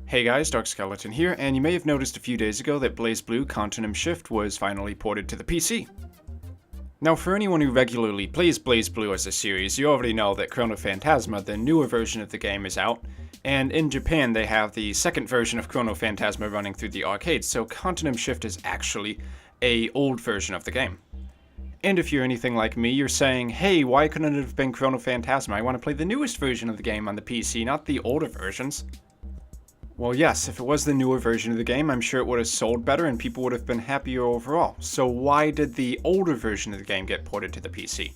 Hey guys, Dark Skeleton here, and you may have noticed a few days ago that BlazBlue Continuum Shift was finally ported to the PC. Now, for anyone who regularly plays BlazBlue as a series, you already know that Chrono Phantasma, the newer version of the game, is out, and in Japan they have the second version of Chrono Phantasma running through the arcades, so Continuum Shift is actually an old version of the game. And if you're anything like me, you're saying, hey, why couldn't it have been Chrono Phantasma? I want to play the newest version of the game on the PC, not the older versions. Well, yes, if it was the newer version of the game, I'm sure it would have sold better and people would have been happier overall. So why did the older version of the game get ported to the PC?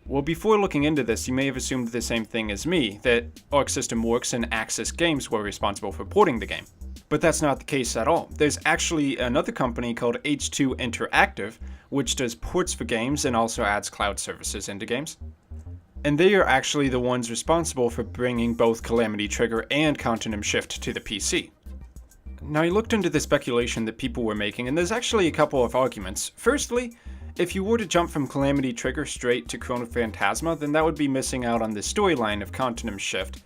Well, before looking into this, you may have assumed the same thing as me, that Arc System Works and Axis Games were responsible for porting the game. But that's not the case at all. There's actually another company called H2 Interactive, which does ports for games and also adds cloud services into games. And they are actually the ones responsible for bringing both Calamity Trigger and Continuum Shift to the PC. Now, I looked into the speculation that people were making, and there's actually a couple of arguments. Firstly, if you were to jump from Calamity Trigger straight to Chrono Phantasma, then that would be missing out on the storyline of Continuum Shift.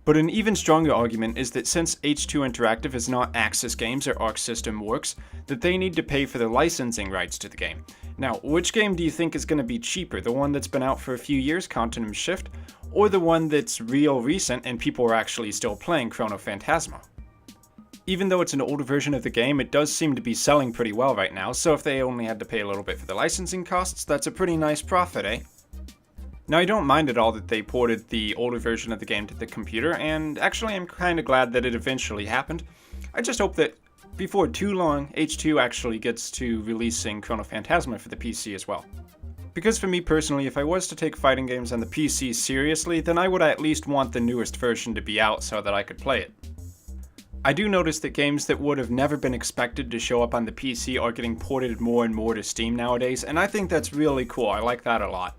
But an even stronger argument is that since H2 Interactive is not Axis Games or Arc System Works, that they need to pay for the licensing rights to the game. Now, which game do you think is going to be cheaper? The one that's been out for a few years, Continuum Shift, or the one that's real recent and people are actually still playing, Chrono Phantasma? Even though it's an older version of the game, it does seem to be selling pretty well right now, so if they only had to pay a little bit for the licensing costs, that's a pretty nice profit, eh? Now, I don't mind at all that they ported the older version of the game to the computer, and actually I'm kinda glad that it eventually happened. I just hope that before too long, H2 actually gets to releasing Chrono Phantasma for the PC as well. Because for me personally, if I was to take fighting games on the PC seriously, then I would at least want the newest version to be out so that I could play it. I do notice that games that would have never been expected to show up on the PC are getting ported more and more to Steam nowadays, and I think that's really cool. I like that a lot.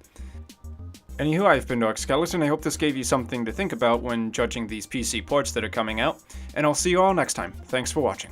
Anywho, I've been Dark Skeleton. I hope this gave you something to think about when judging these PC ports that are coming out, and I'll see you all next time. Thanks for watching.